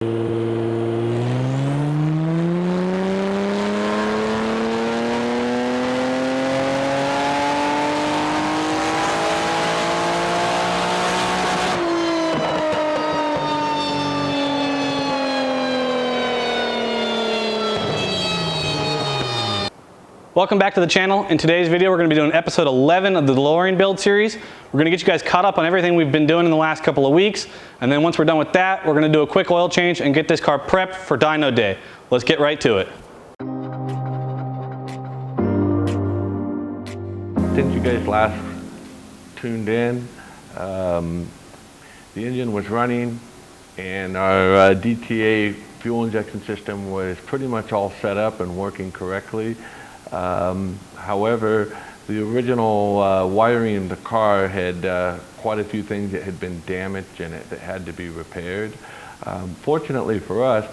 Welcome back to the channel. In today's video, we're going to be doing episode 11 of the Delorean build series. We're going to get you guys caught up on everything we've been doing in the last couple of weeks. And then once we're done with that, we're going to do a quick oil change and get this car prepped for dyno day. Let's get right to it. Since you guys last tuned in, the engine was running and our DTA fuel injection system was pretty much all set up and working correctly. However, the original wiring in the car had quite a few things that had been damaged in it that had to be repaired. Fortunately for us,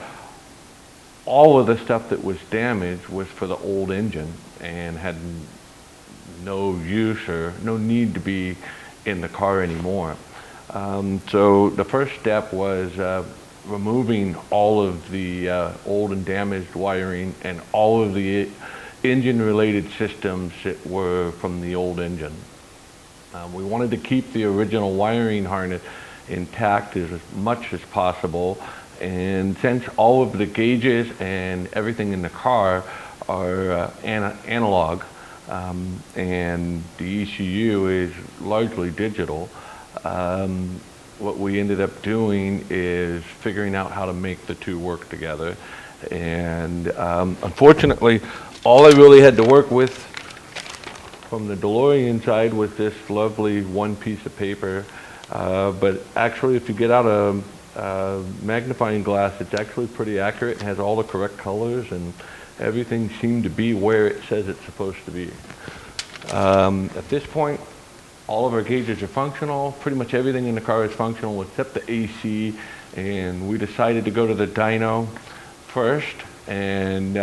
all of the stuff that was damaged was for the old engine and had no use or no need to be in the car anymore. So the first step was removing all of the old and damaged wiring and all of the engine-related systems that were from the old engine. We wanted to keep the original wiring harness intact as much as possible, and since all of the gauges and everything in the car are analog, and the ECU is largely digital, what we ended up doing is figuring out how to make the two work together. And unfortunately, all I really had to work with from the Delorean side was this lovely one piece of paper. But actually, if you get out a magnifying glass, it's actually pretty accurate. It has all the correct colors and everything seemed to be where it says it's supposed to be. At this point, all of our gauges are functional. Pretty much everything in the car is functional except the AC. And we decided to go to the dyno first and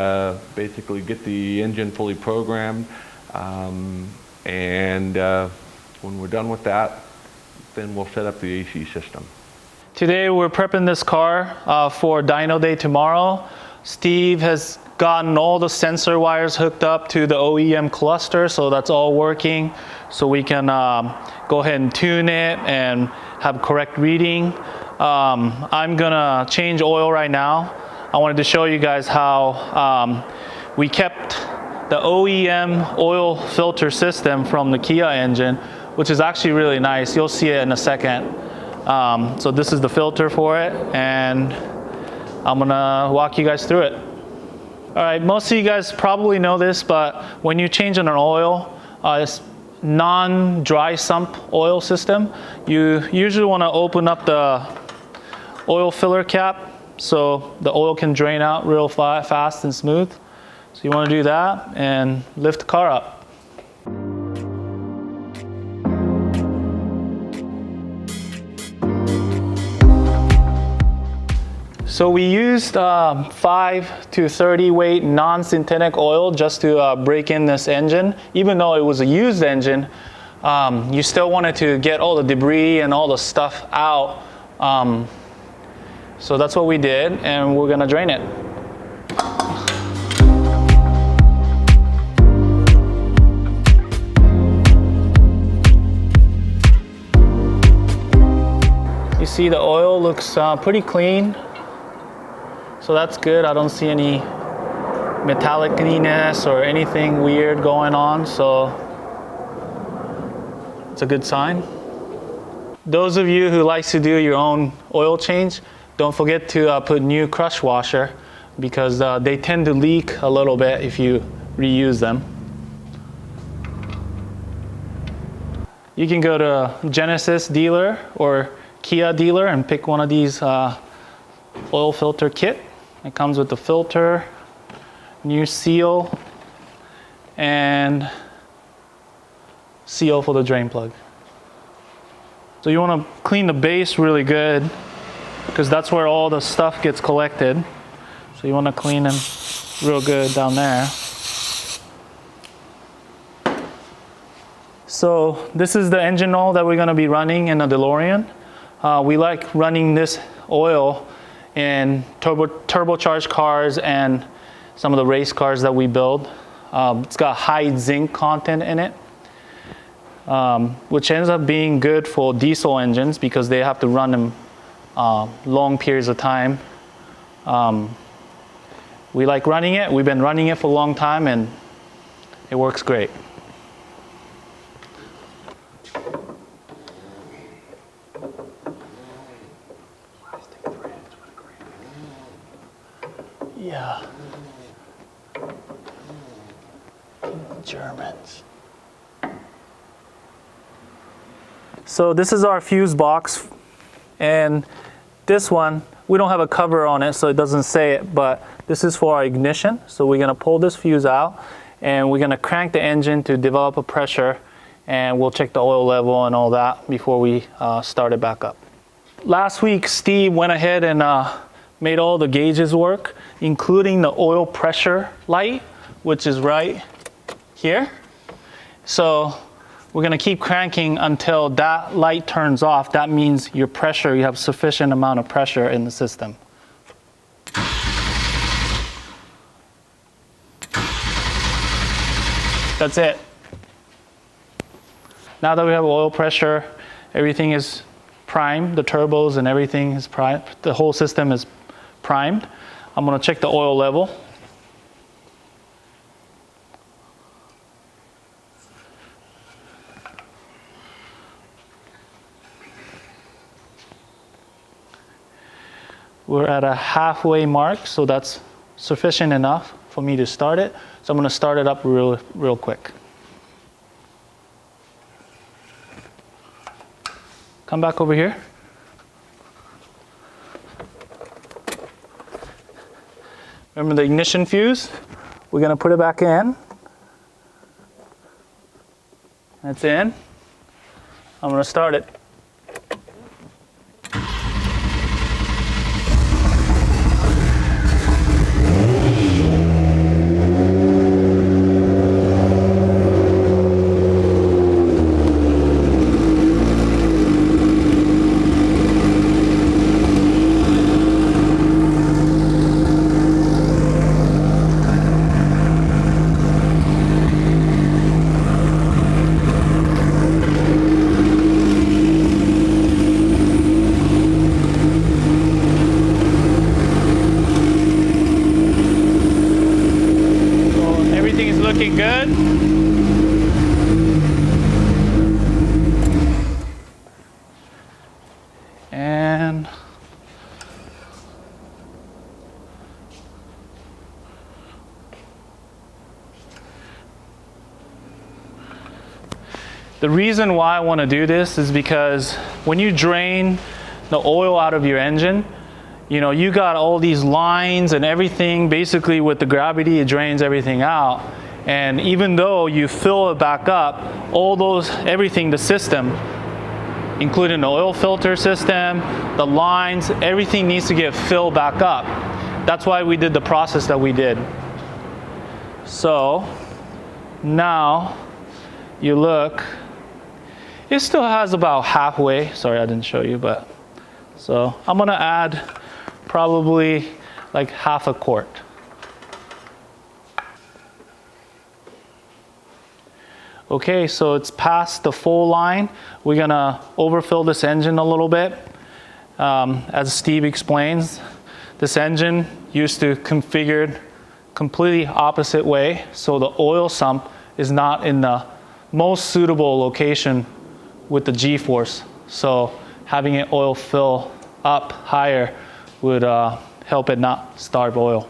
basically get the engine fully programmed. When we're done with that, then we'll set up the AC system. Today we're prepping this car for dyno day tomorrow. Steve has gotten all the sensor wires hooked up to the OEM cluster, so that's all working. So we can go ahead and tune it and have correct reading. I'm gonna change oil right now. I wanted to show you guys how we kept the OEM oil filter system from the Kia engine, which is actually really nice. You'll see it in a second. So this is the filter for it, and I'm gonna walk you guys through it. All right, most of you guys probably know this, but when you change an oil, it's non-dry sump oil system, you usually wanna open up the oil filler cap so the oil can drain out real fast and smooth. So you want to do that and lift the car up. So we used 5 to 30 weight non-synthetic oil just to break in this engine. Even though it was a used engine, you still wanted to get all the debris and all the stuff out. So that's what we did, and we're gonna drain it. You see the oil looks pretty clean, so that's good. I don't see any metallicness or anything weird going on, so it's a good sign. Those of you who like to do your own oil change, don't forget to put new crush washer because they tend to leak a little bit if you reuse them. You can go to Genesis dealer or Kia dealer and pick one of these oil filter kit. It comes with the filter, new seal, and seal for the drain plug. So you want to clean the base really good because that's where all the stuff gets collected. So you want to clean them real good down there. So this is the engine oil that we're going to be running in the DeLorean. We like running this oil in turbocharged cars and some of the race cars that we build. It's got high zinc content in it, which ends up being good for diesel engines because they have to run them long periods of time. We like running it. We've been running it for a long time, and it works great. Yeah. Germans. So this is our fuse box, and this one, we don't have a cover on it so it doesn't say it, but this is for our ignition. So we're gonna pull this fuse out and we're gonna crank the engine to develop a pressure, and we'll check the oil level and all that before we start it back up. Last week, Steve went ahead and made all the gauges work, including the oil pressure light, which is right here. So we're gonna keep cranking until that light turns off. That means your pressure, you have sufficient amount of pressure in the system. That's it. Now that we have oil pressure, everything is primed, the turbos and everything is primed, the whole system is primed. I'm gonna check the oil level. We're at a halfway mark, so that's sufficient enough for me to start it. So I'm gonna start it up real quick. Come back over here. Remember the ignition fuse? We're gonna put it back in. That's in. I'm gonna start it. Looking good. And the reason why I want to do this is because when you drain the oil out of your engine, you know, you got all these lines and everything. Basically with the gravity, it drains everything out. And even though you fill it back up, all those, everything, the system, including the oil filter system, the lines, everything needs to get filled back up. That's why we did the process that we did. So now you look, it still has about halfway. Sorry, I didn't show you, but so I'm gonna add probably like half a quart. Okay, so it's past the full line. We're gonna overfill this engine a little bit. As Steve explains, this engine used to configured completely opposite way, so the oil sump is not in the most suitable location with the G-force. So having it oil fill up higher would help it not starve oil.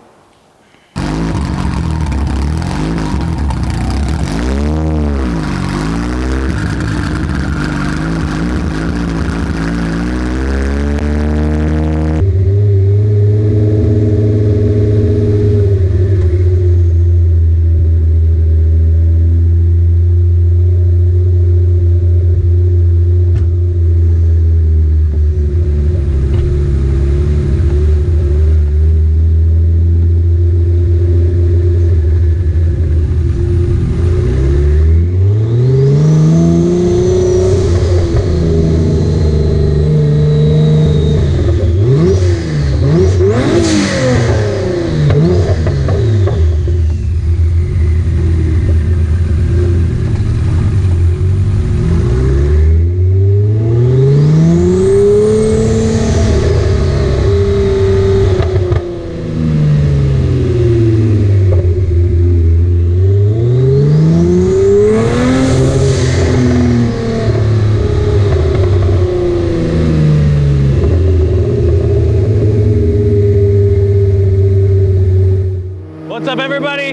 What's up, everybody?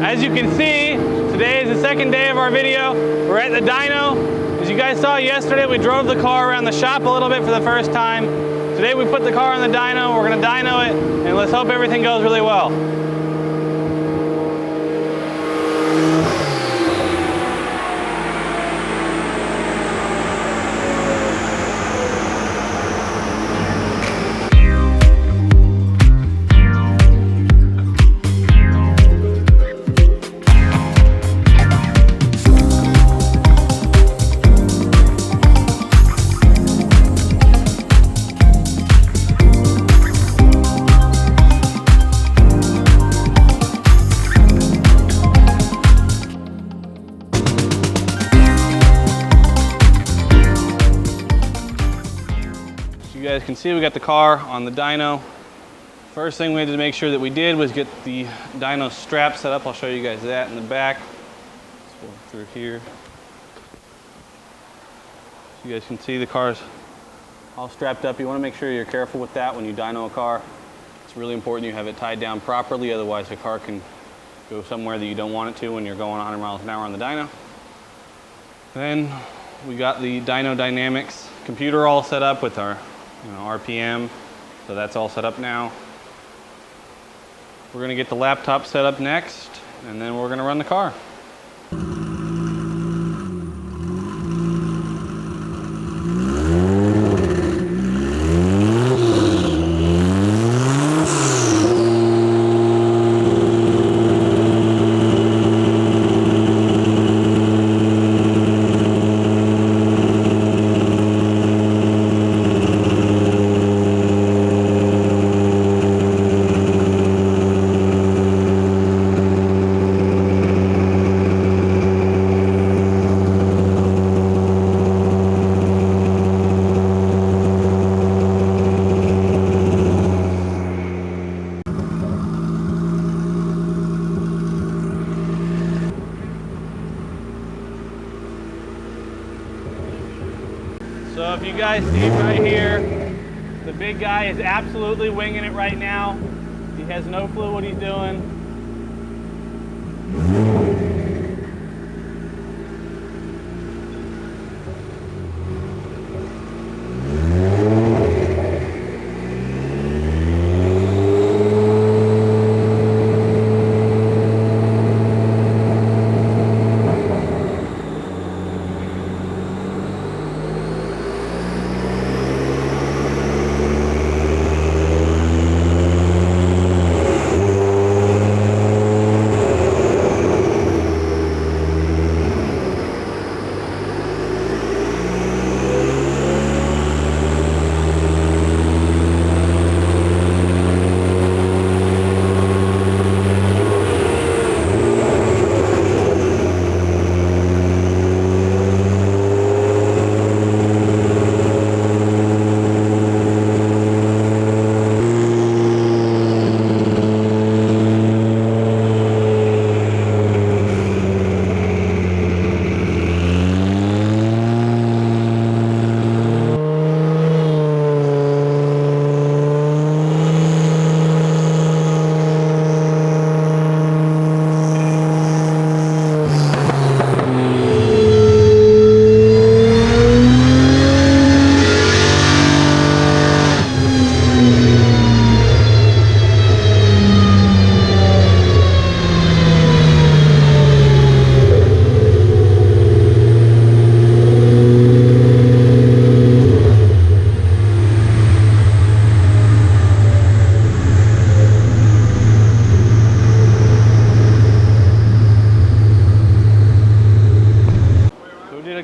As you can see, today is the second day of our video. We're at the dyno. As you guys saw yesterday, we drove the car around the shop a little bit for the first time. Today we put the car on the dyno. We're gonna dyno it, and let's hope everything goes really well. You guys can see we got the car on the dyno. First thing we had to make sure that we did was get the dyno strap set up. I'll show you guys that in the back. Let's go through here. So you guys can see the car's all strapped up. You want to make sure you're careful with that when you dyno a car. It's really important you have it tied down properly, otherwise the car can go somewhere that you don't want it to when you're going 100 miles an hour on the dyno. Then we got the Dyno Dynamics computer all set up with our RPM, so that's all set up now. We're gonna get the laptop set up next, and then we're gonna run the car. So if you guys see right here, the big guy is absolutely winging it right now. He has no clue what he's doing.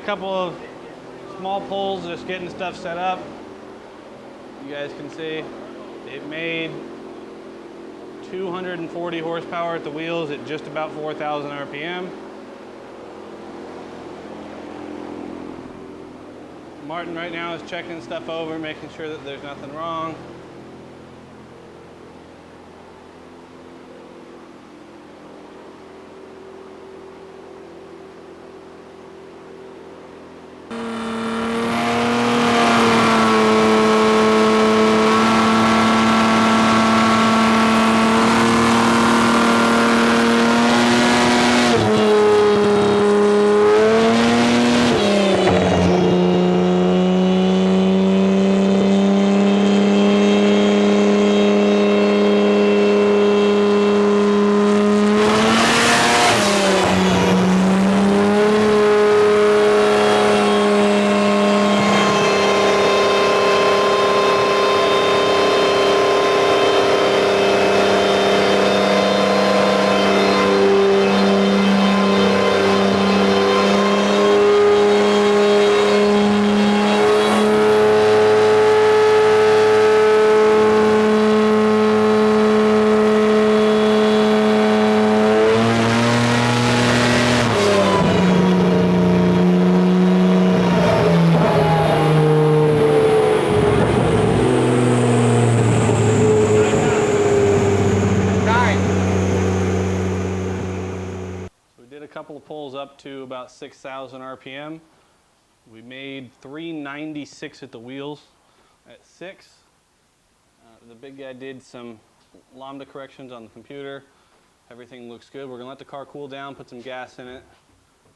Couple of small pulls, just getting stuff set up. You guys can see it made 240 horsepower at the wheels at just about 4,000 RPM. Martin right now is checking stuff over, making sure that there's nothing wrong. up to about 6,000 RPM. We made 396 at the wheels at 6. The big guy did some lambda corrections on the computer. Everything looks good. We're gonna let the car cool down, put some gas in it,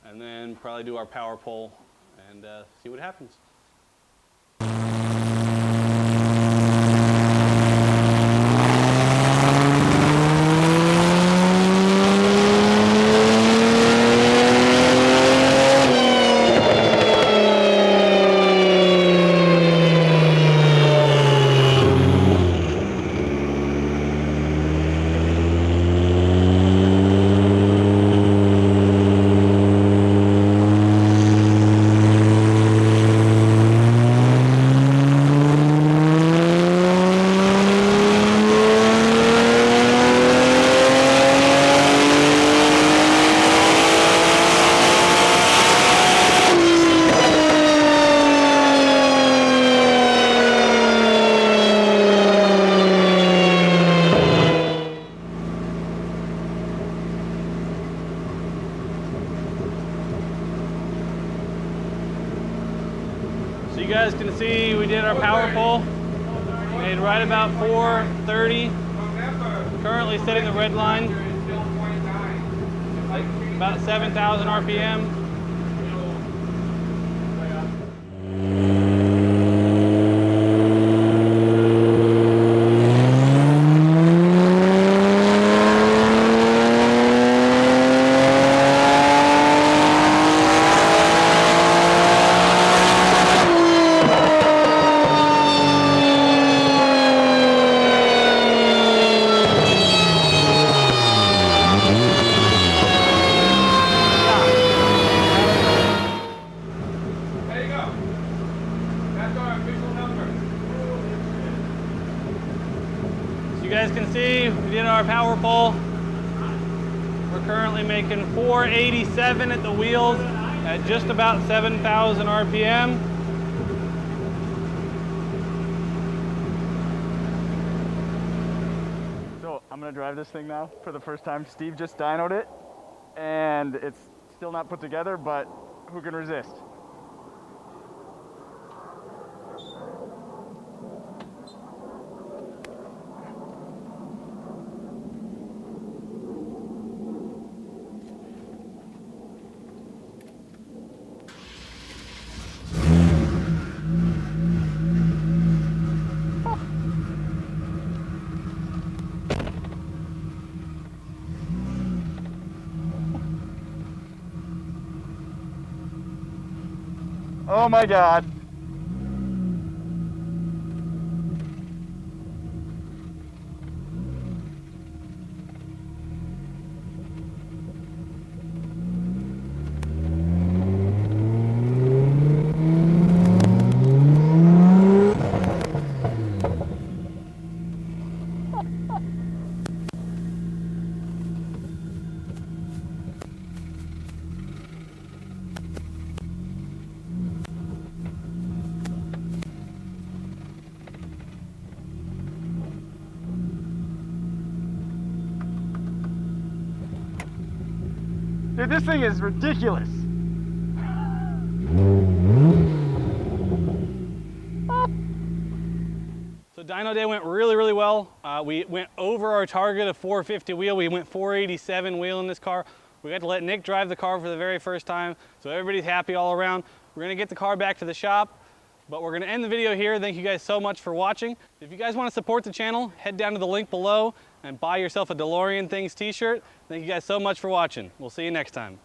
and then probably do our power pull and see what happens. So you guys can see we did our power pull. Made right about 430. Currently setting the red line. About 7,000 RPM. You guys can see we did our power pull. We're currently making 487 at the wheels at just about 7,000 RPM. So I'm gonna drive this thing now for the first time. Steve just dynoed it and it's still not put together, but who can resist? Oh my God. Dude, this thing is ridiculous. So dyno day went really well. We went over our target of 450 wheel. We went 487 wheel in this car. We got to let Nick drive the car for the very first time, so everybody's happy all around. We're gonna get the car back to the shop, but we're gonna end the video here. Thank you guys so much for watching. If you guys wanna support the channel, head down to the link below and buy yourself a Delorean Things t-shirt. Thank you guys so much for watching. We'll see you next time.